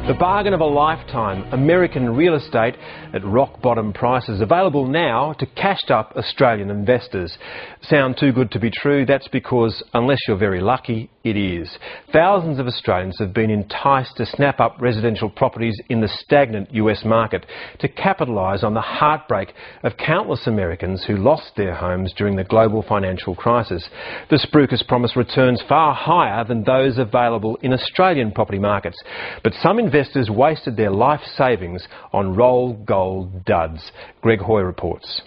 The bargain of a lifetime, American real estate at rock-bottom prices, available now to cashed-up Australian investors. Sound too good to be true? That's because, unless you're very lucky, it is. Thousands of Australians have been enticed to snap up residential properties in the stagnant US market to capitalise on the heartbreak of countless Americans who lost their homes during the global financial crisis. The Spruikers promise returns far higher than those available in Australian property markets. But some investors wasted their life savings on roll gold duds. Greg Hoy reports.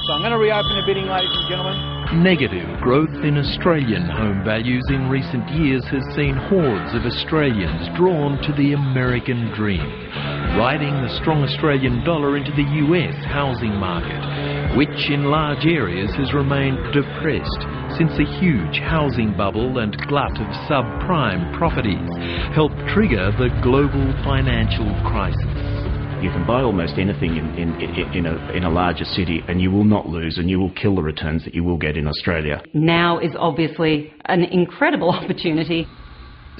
So I'm going to reopen the bidding, ladies and gentlemen. Negative growth in Australian home values in recent years has seen hordes of Australians drawn to the American dream, riding the strong Australian dollar into the US housing market, which in large areas has remained depressed since a huge housing bubble and glut of subprime properties helped trigger the global financial crisis. You can buy almost anything in a larger city and you will not lose, and you will kill the returns that you will get in Australia. Now is obviously an incredible opportunity.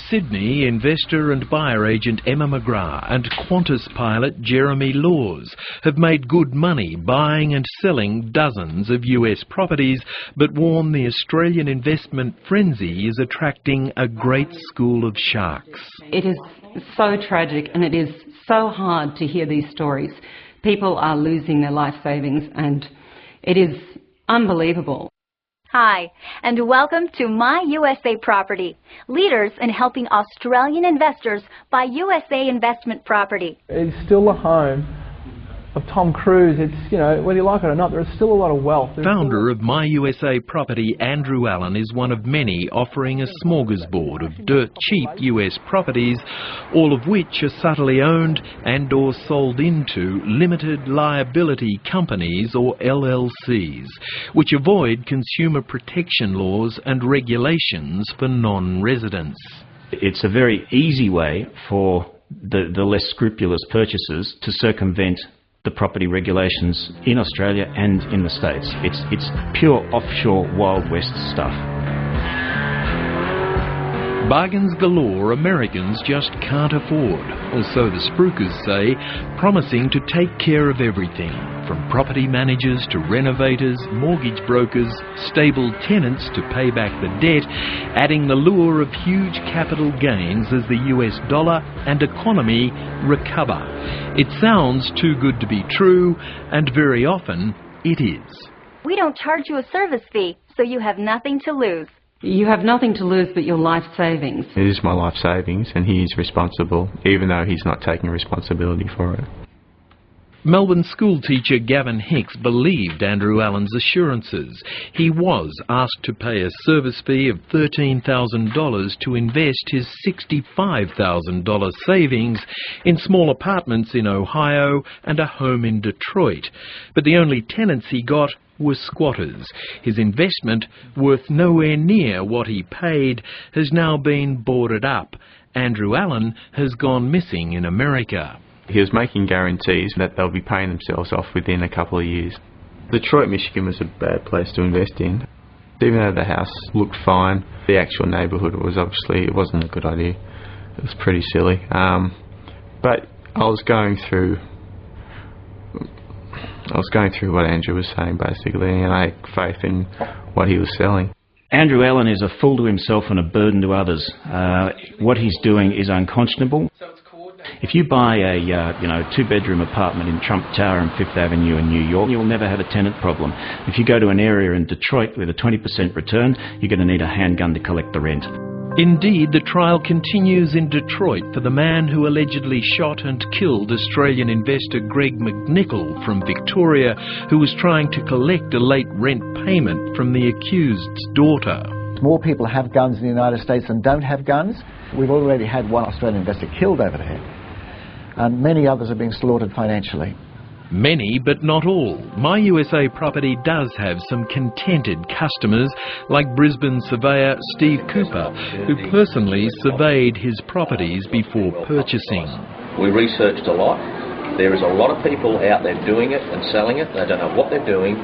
Sydney investor and buyer agent Emma McGrath and Qantas pilot Jeremy Laws have made good money buying and selling dozens of US properties, but warn the Australian investment frenzy is attracting a great school of sharks. It is so tragic, and it is so hard to hear these stories. People are losing their life savings, and it is unbelievable. Hi, and welcome to My USA Property, leaders in helping Australian investors buy USA investment property. It's still the home of Tom Cruise. It's, you know, whether you like it or not, there's still a lot of wealth. Founder of My USA Property, Andrew Allen, is one of many offering a smorgasbord of dirt-cheap US properties, all of which are subtly owned and or sold into limited liability companies or LLCs, which avoid consumer protection laws and regulations for non-residents. It's a very easy way for the less scrupulous purchasers to circumvent the property regulations in Australia and in the States. It's pure offshore Wild West stuff. Bargains galore Americans just can't afford, or so the Spruikers say, promising to take care of everything, from property managers to renovators, mortgage brokers, stable tenants to pay back the debt, adding the lure of huge capital gains as the US dollar and economy recover. It sounds too good to be true, and very often it is. We don't charge you a service fee, so you have nothing to lose. You have nothing to lose but your life savings. It is my life savings, and he is responsible, even though he's not taking responsibility for it. Melbourne schoolteacher Gavin Hicks believed Andrew Allen's assurances. He was asked to pay a service fee of $13,000 to invest his $65,000 savings in small apartments in Ohio and a home in Detroit. But the only tenants he got were squatters. His investment, worth nowhere near what he paid, has now been boarded up. Andrew Allen has gone missing in America. He was making guarantees that they'll be paying themselves off within a couple of years. Detroit, Michigan was a bad place to invest in. Even though the house looked fine, the actual neighbourhood it wasn't a good idea. It was pretty silly. But I was going through what Andrew was saying, basically, and I had faith in what he was selling. Andrew Allen is a fool to himself and a burden to others. What he's doing is unconscionable. If you buy a two-bedroom apartment in Trump Tower and Fifth Avenue in New York, you'll never have a tenant problem. If you go to an area in Detroit with a 20% return, you're going to need a handgun to collect the rent. Indeed, the trial continues in Detroit for the man who allegedly shot and killed Australian investor Greg McNichol from Victoria, who was trying to collect a late rent payment from the accused's daughter. More people have guns in the United States than don't have guns. We've already had one Australian investor killed over there, and many others are being slaughtered financially. Many, but not all. My USA Property does have some contented customers, like Brisbane surveyor Steve Cooper, who personally surveyed his properties before purchasing. We researched a lot. There is a lot of people out there doing it and selling it. They don't know what they're doing.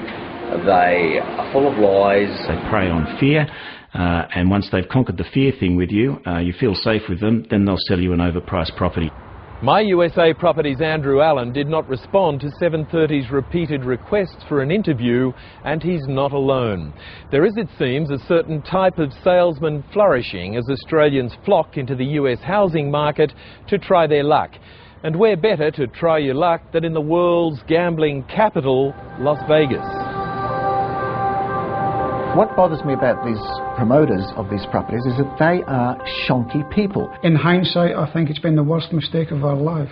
They are full of lies. They prey on fear. and once they've conquered the fear thing with you, you feel safe with them, then they'll sell you an overpriced property. My USA Property's Andrew Allen did not respond to 730's repeated requests for an interview, and he's not alone. There is, it seems, a certain type of salesman flourishing as Australians flock into the US housing market to try their luck. And where better to try your luck than in the world's gambling capital, Las Vegas? What bothers me about these promoters of these properties is that they are shonky people. In hindsight, I think it's been the worst mistake of our life.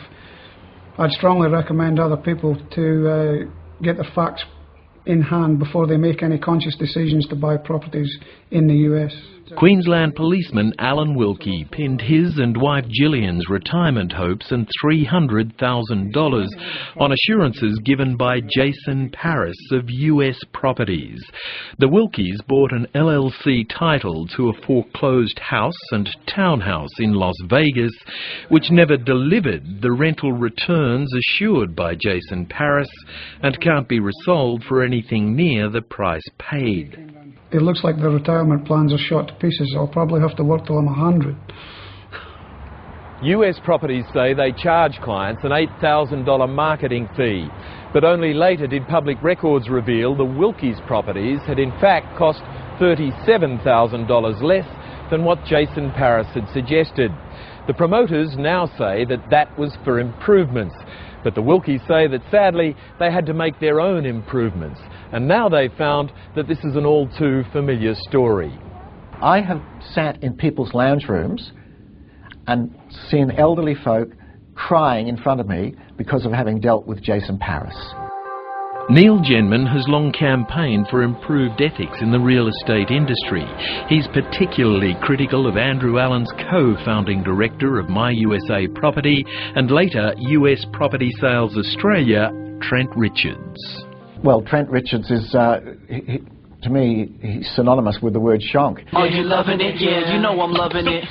I'd strongly recommend other people to get the facts in hand before they make any conscious decisions to buy properties in the US. Queensland policeman Alan Wilkie pinned his and wife Gillian's retirement hopes and $300,000 on assurances given by Jason Paris of US Properties. The Wilkies bought an LLC title to a foreclosed house and townhouse in Las Vegas, which never delivered the rental returns assured by Jason Paris and can't be resold for anything near the price paid. It looks like the retirement plans are shot to pieces. I'll probably have to work till I'm 100. US Properties say they charge clients an $8,000 marketing fee, but only later did public records reveal the Wilkies Properties had in fact cost $37,000 less than what Jason Paris had suggested. The promoters now say that that was for improvements, but the Wilkies say that sadly they had to make their own improvements. And now they've found that this is an all too familiar story. I have sat in people's lounge rooms and seen elderly folk crying in front of me because of having dealt with Jason Paris. Neil Genman has long campaigned for improved ethics in the real estate industry. He's particularly critical of Andrew Allen's co-founding director of My USA Property and later US Property Sales Australia, Trent Richards. Well, Trent Richards is, to me, he's synonymous with the word shonk. Are you loving it? Yeah, you know I'm loving it.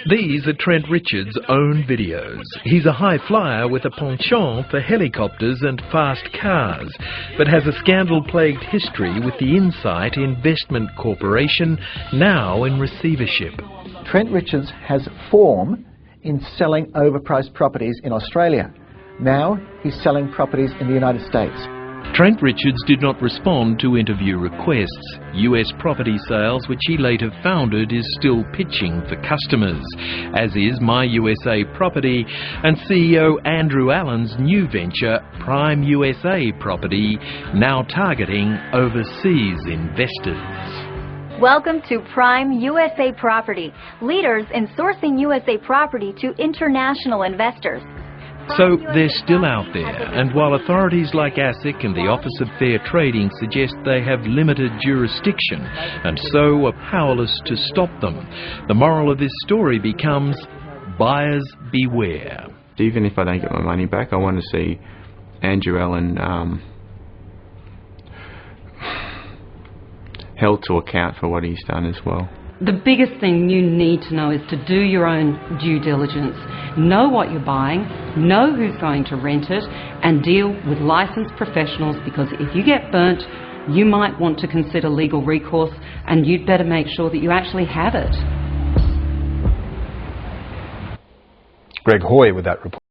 These are Trent Richards' own videos. He's a high flyer with a penchant for helicopters and fast cars, but has a scandal-plagued history with the Insight Investment Corporation, now in receivership. Trent Richards has form in selling overpriced properties in Australia. Now he's selling properties in the United States. Trent Richards did not respond to interview requests. US Property Sales, which he later founded, is still pitching for customers, as is My USA Property and CEO Andrew Allen's new venture, Prime USA Property, now targeting overseas investors. Welcome to Prime USA Property, leaders in sourcing USA property to international investors. So they're still out there, and while authorities like ASIC and the Office of Fair Trading suggest they have limited jurisdiction and so are powerless to stop them, the moral of this story becomes buyers beware. Even if I don't get my money back, I want to see Andrew Allen held to account for what he's done as well. The biggest thing you need to know is to do your own due diligence. Know what you're buying, know who's going to rent it, and deal with licensed professionals, because if you get burnt, you might want to consider legal recourse, and you'd better make sure that you actually have it. Greg Hoy with that report.